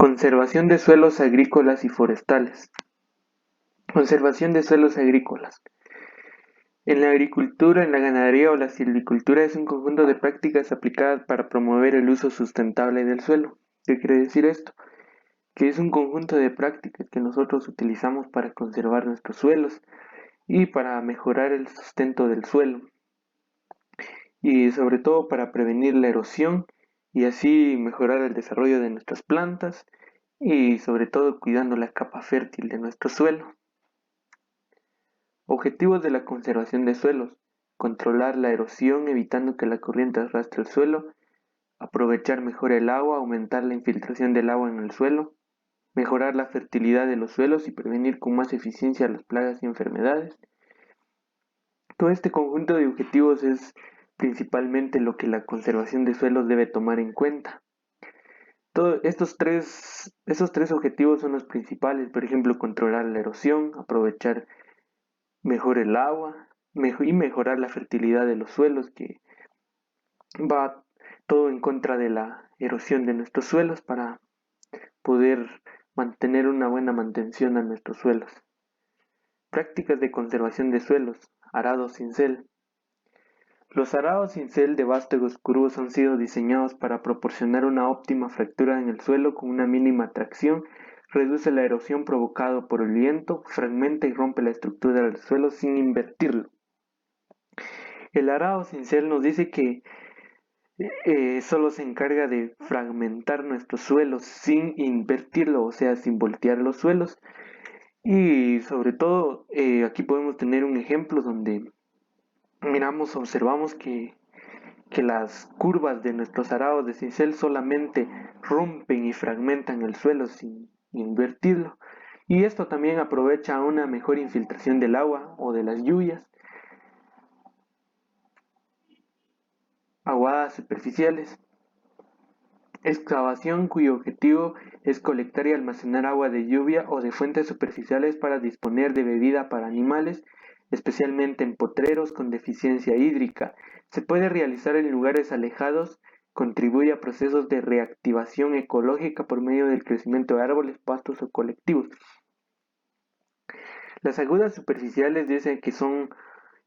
Conservación de suelos agrícolas y forestales. Conservación de suelos agrícolas. En la agricultura, en la ganadería o la silvicultura es un conjunto de prácticas aplicadas para promover el uso sustentable del suelo. ¿Qué quiere decir esto? Que es un conjunto de prácticas que nosotros utilizamos para conservar nuestros suelos y para mejorar el sustento del suelo y sobre todo para prevenir la erosión y así mejorar el desarrollo de nuestras plantas y sobre todo cuidando la capa fértil de nuestro suelo. Objetivos de la conservación de suelos: controlar la erosión evitando que la corriente arrastre el suelo, aprovechar mejor el agua, aumentar la infiltración del agua en el suelo, mejorar la fertilidad de los suelos y prevenir con más eficiencia las plagas y enfermedades. Todo este conjunto de objetivos es principalmente lo que la conservación de suelos debe tomar en cuenta. Esos tres objetivos son los principales, por ejemplo, controlar la erosión, aprovechar mejor el agua y mejorar la fertilidad de los suelos, que va todo en contra de la erosión de nuestros suelos para poder mantener una buena mantención a nuestros suelos. Prácticas de conservación de suelos: arado cincel. Los arados cincel de vástagos curvos han sido diseñados para proporcionar una óptima fractura en el suelo con una mínima tracción, reduce la erosión provocada por el viento, fragmenta y rompe la estructura del suelo sin invertirlo. El arado cincel nos dice que solo se encarga de fragmentar nuestros suelos sin invertirlo, o sea, sin voltear los suelos. Y sobre todo, aquí podemos tener un ejemplo donde observamos que las curvas de nuestros arados de cincel solamente rompen y fragmentan el suelo sin invertirlo. Y esto también aprovecha una mejor infiltración del agua o de las lluvias. Aguadas superficiales. Excavación cuyo objetivo es colectar y almacenar agua de lluvia o de fuentes superficiales para disponer de bebida para animales, especialmente en potreros con deficiencia hídrica. Se puede realizar en lugares alejados, contribuye a procesos de reactivación ecológica por medio del crecimiento de árboles, pastos o colectivos. Las agudas superficiales dicen que son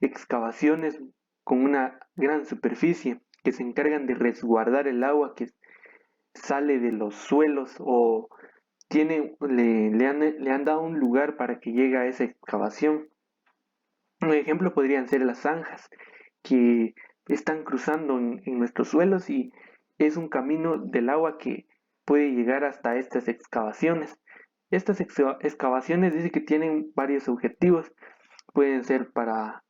excavaciones con una gran superficie que se encargan de resguardar el agua que sale de los suelos o le han dado un lugar para que llegue a esa excavación. Un ejemplo podrían ser las zanjas que están cruzando en nuestros suelos y es un camino del agua que puede llegar hasta estas excavaciones. Estas excavaciones dice que tienen varios objetivos. Pueden ser para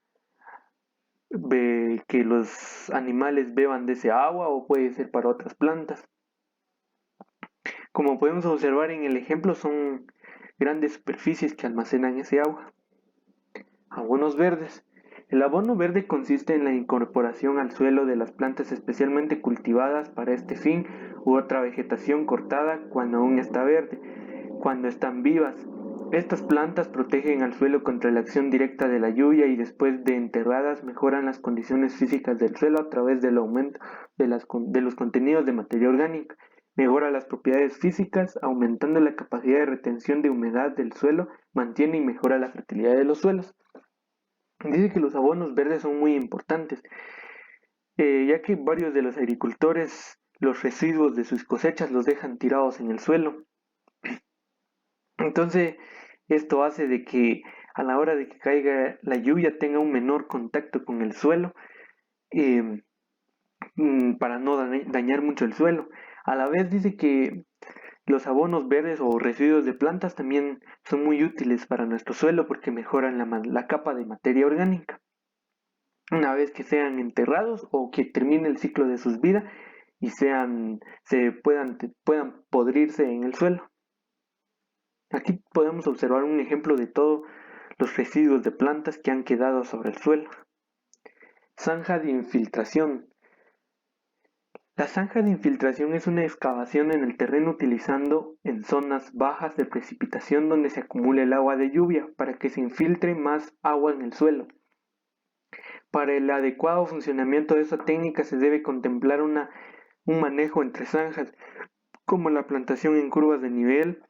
que los animales beban de ese agua o puede ser para otras plantas. Como podemos observar en el ejemplo, son grandes superficies que almacenan ese agua. Abonos verdes. El abono verde consiste en la incorporación al suelo de las plantas especialmente cultivadas para este fin u otra vegetación cortada cuando aún está verde, cuando están vivas. Estas plantas protegen al suelo contra la acción directa de la lluvia y después de enterradas mejoran las condiciones físicas del suelo a través del aumento de los contenidos de materia orgánica. Mejora las propiedades físicas, aumentando la capacidad de retención de humedad del suelo, mantiene y mejora la fertilidad de los suelos. Dice que los abonos verdes son muy importantes, ya que varios de los agricultores los residuos de sus cosechas los dejan tirados en el suelo. Entonces, esto hace de que a la hora de que caiga la lluvia tenga un menor contacto con el suelo eh, para no dañar mucho el suelo. A la vez dice que los abonos verdes o residuos de plantas también son muy útiles para nuestro suelo porque mejoran la capa de materia orgánica. Una vez que sean enterrados o que termine el ciclo de sus vidas y puedan podrirse en el suelo. Aquí podemos observar un ejemplo de todos los residuos de plantas que han quedado sobre el suelo. Zanja de infiltración. La zanja de infiltración es una excavación en el terreno utilizando en zonas bajas de precipitación donde se acumula el agua de lluvia para que se infiltre más agua en el suelo. Para el adecuado funcionamiento de esta técnica se debe contemplar un manejo entre zanjas como la plantación en curvas de nivel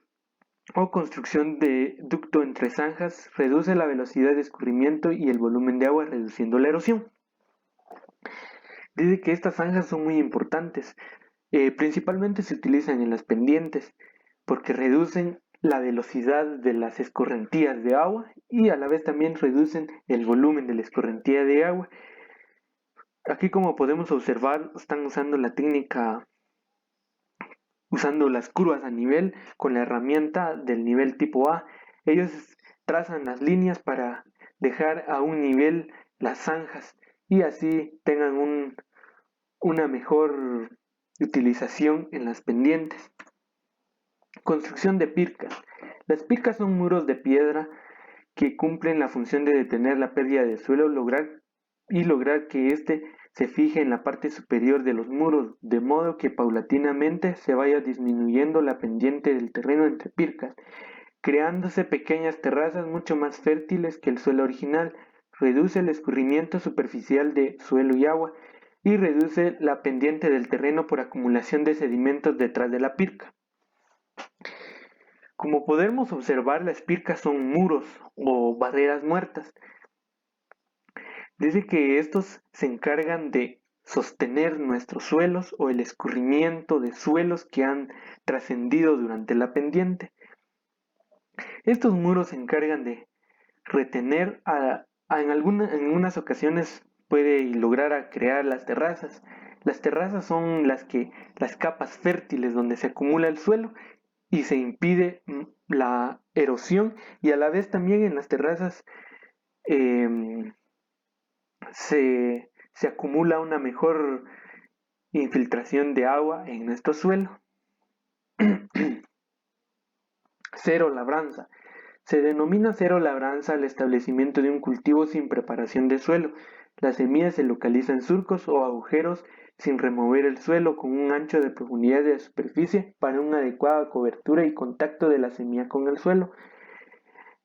o construcción de ducto entre zanjas, reduce la velocidad de escurrimiento y el volumen de agua, reduciendo la erosión. Dice que estas zanjas son muy importantes. Principalmente se utilizan en las pendientes porque reducen la velocidad de las escorrentías de agua y a la vez también reducen el volumen de la escorrentía de agua. Aquí, como podemos observar, están usando la técnica, usando las curvas a nivel con la herramienta del nivel tipo A. Ellos trazan las líneas para dejar a un nivel las zanjas y así tengan una mejor utilización en las pendientes. Construcción de pircas. Las pircas son muros de piedra que cumplen la función de detener la pérdida de suelo lograr que éste se fije en la parte superior de los muros, de modo que paulatinamente se vaya disminuyendo la pendiente del terreno entre pircas, creándose pequeñas terrazas mucho más fértiles que el suelo original. Reduce el escurrimiento superficial de suelo y agua y reduce la pendiente del terreno por acumulación de sedimentos detrás de la pirca. Como podemos observar, las pircas son muros o barreras muertas. Dice que estos se encargan de sostener nuestros suelos o el escurrimiento de suelos que han trascendido durante la pendiente. Estos muros se encargan de retener en unas ocasiones puede lograr a crear las terrazas. Las terrazas son las capas fértiles donde se acumula el suelo y se impide la erosión, y a la vez también en las terrazas se acumula una mejor infiltración de agua en nuestro suelo. Cero labranza. Se denomina cero labranza al establecimiento de un cultivo sin preparación de suelo. Las semillas se localizan en surcos o agujeros sin remover el suelo, con un ancho de profundidad de superficie para una adecuada cobertura y contacto de la semilla con el suelo.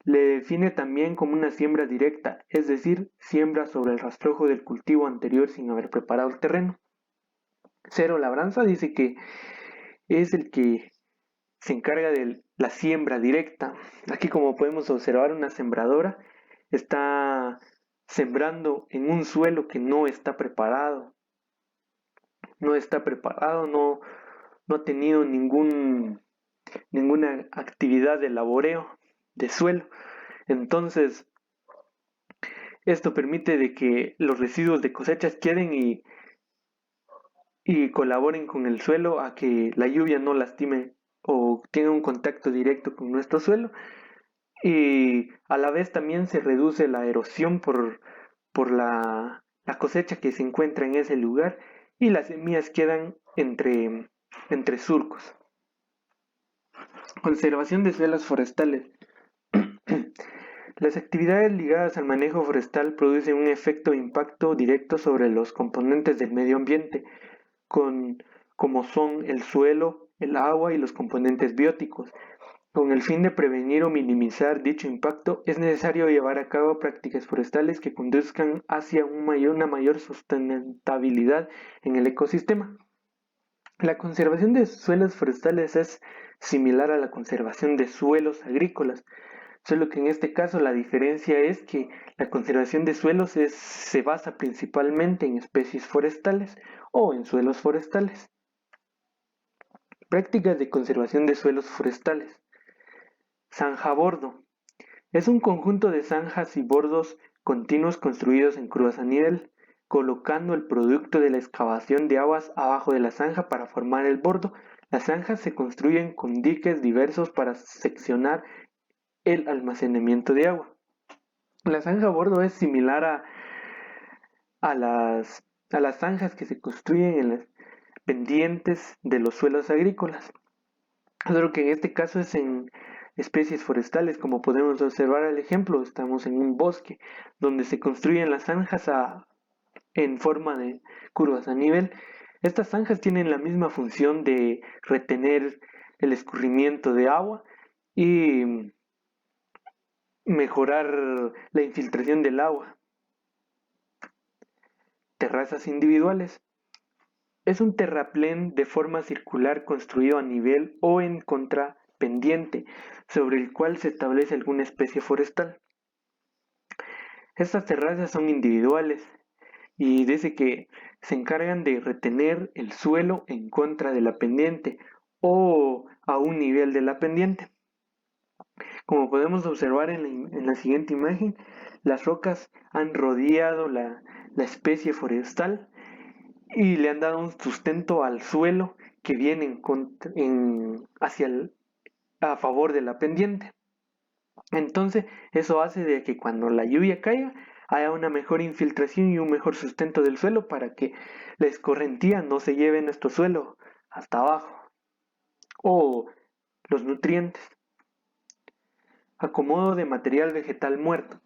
Le define también como una siembra directa, es decir, siembra sobre el rastrojo del cultivo anterior sin haber preparado el terreno. Cero labranza dice que es el que se encarga de la siembra directa. Aquí, como podemos observar, una sembradora está sembrando en un suelo que no está preparado. No ha tenido ninguna actividad de laboreo de suelo. Entonces, esto permite de que los residuos de cosechas queden y colaboren con el suelo a que la lluvia no lastime o tenga un contacto directo con nuestro suelo, y a la vez también se reduce la erosión por la cosecha que se encuentra en ese lugar y las semillas quedan entre surcos. Conservación de suelos forestales. Las actividades ligadas al manejo forestal producen un efecto de impacto directo sobre los componentes del medio ambiente, como son el suelo, el agua y los componentes bióticos. Con el fin de prevenir o minimizar dicho impacto, es necesario llevar a cabo prácticas forestales que conduzcan hacia una mayor sustentabilidad en el ecosistema. La conservación de suelos forestales es similar a la conservación de suelos agrícolas, solo que en este caso la diferencia es que la conservación de suelos se basa principalmente en especies forestales o en suelos forestales. Prácticas de conservación de suelos forestales. Zanja bordo. Es un conjunto de zanjas y bordos continuos construidos en curvas a nivel, colocando el producto de la excavación de aguas abajo de la zanja para formar el bordo. Las zanjas se construyen con diques diversos para seccionar el almacenamiento de agua. La zanja bordo es similar a las zanjas que se construyen en las pendientes de los suelos agrícolas, solo que en este caso es en especies forestales. Como podemos observar el ejemplo, estamos en un bosque donde se construyen las zanjas en forma de curvas a nivel. Estas zanjas tienen la misma función de retener el escurrimiento de agua y mejorar la infiltración del agua. Terrazas individuales. es un terraplén de forma circular construido a nivel o en contrapendiente, sobre el cual se establece alguna especie forestal. Estas terrazas son individuales y dice que se encargan de retener el suelo en contra de la pendiente o a un nivel de la pendiente. Como podemos observar en la siguiente imagen, las rocas han rodeado la especie forestal y le han dado un sustento al suelo que viene a favor de la pendiente. Entonces, eso hace de que cuando la lluvia caiga, haya una mejor infiltración y un mejor sustento del suelo para que la escorrentía no se lleve nuestro suelo hasta abajo o los nutrientes. Acomodo de material vegetal muerto.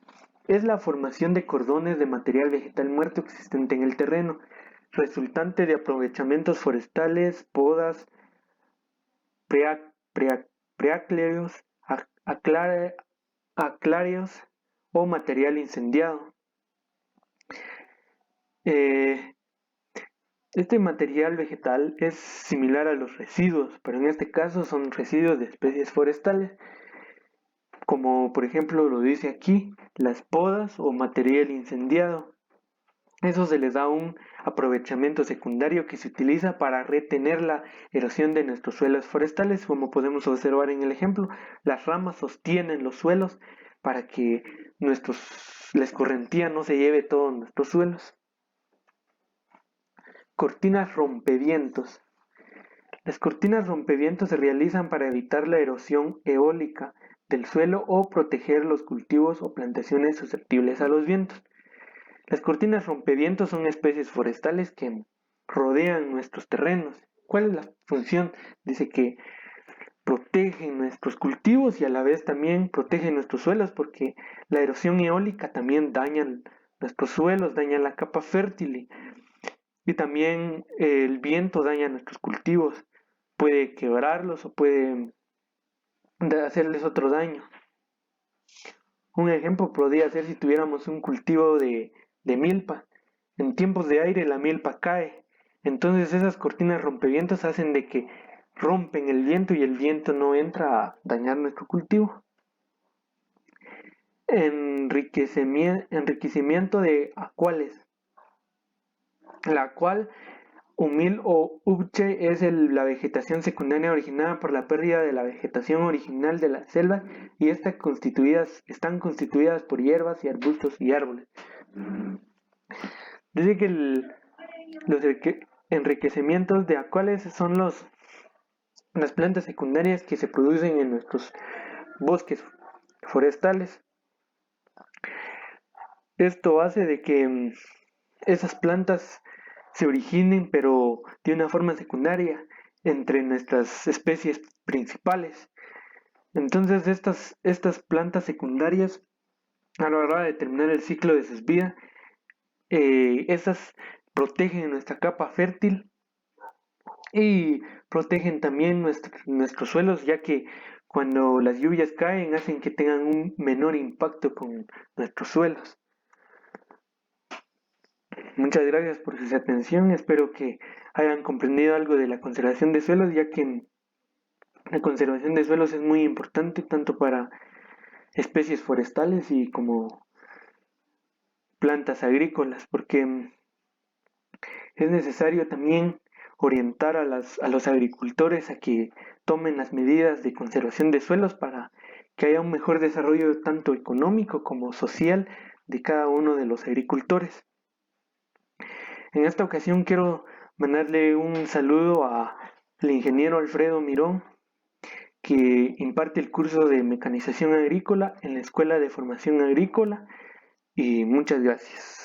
Es la formación de cordones de material vegetal muerto existente en el terreno, resultante de aprovechamientos forestales, podas, preaclarios, aclarios o material incendiado. Este material vegetal es similar a los residuos, pero en este caso son residuos de especies forestales, como por ejemplo lo dice aquí, las podas o material incendiado. Eso se les da un aprovechamiento secundario que se utiliza para retener la erosión de nuestros suelos forestales. Como podemos observar en el ejemplo, las ramas sostienen los suelos para que la escorrentía no se lleve todos nuestros suelos. Cortinas rompevientos. Las cortinas rompevientos se realizan para evitar la erosión eólica del suelo o proteger los cultivos o plantaciones susceptibles a los vientos. Las cortinas rompevientos son especies forestales que rodean nuestros terrenos. ¿Cuál es la función? Dice que protegen nuestros cultivos y a la vez también protegen nuestros suelos, porque la erosión eólica también daña nuestros suelos, daña la capa fértil y también el viento daña nuestros cultivos. Puede quebrarlos o puede hacerles otro daño. Un ejemplo podría ser si tuviéramos un cultivo de milpa. En tiempos de aire la milpa cae. Entonces esas cortinas rompevientos hacen de que rompen el viento y el viento no entra a dañar nuestro cultivo. Enriquecimiento de acuales. La cual humil o upche es la vegetación secundaria originada por la pérdida de la vegetación original de la selva y están constituidas por hierbas y arbustos y árboles. Dice que los enriquecimientos de acuales son las plantas secundarias que se producen en nuestros bosques forestales. Esto hace de que esas plantas se originen, pero de una forma secundaria entre nuestras especies principales. Entonces estas plantas secundarias, a la hora de terminar el ciclo de sus vidas, esas protegen nuestra capa fértil y protegen también nuestros suelos, ya que cuando las lluvias caen hacen que tengan un menor impacto con nuestros suelos. Muchas gracias por su atención, espero que hayan comprendido algo de la conservación de suelos, ya que la conservación de suelos es muy importante tanto para especies forestales y como plantas agrícolas, porque es necesario también orientar a los agricultores a que tomen las medidas de conservación de suelos para que haya un mejor desarrollo tanto económico como social de cada uno de los agricultores. En esta ocasión quiero mandarle un saludo al ingeniero Alfredo Mirón, que imparte el curso de mecanización agrícola en la Escuela de Formación Agrícola, y muchas gracias.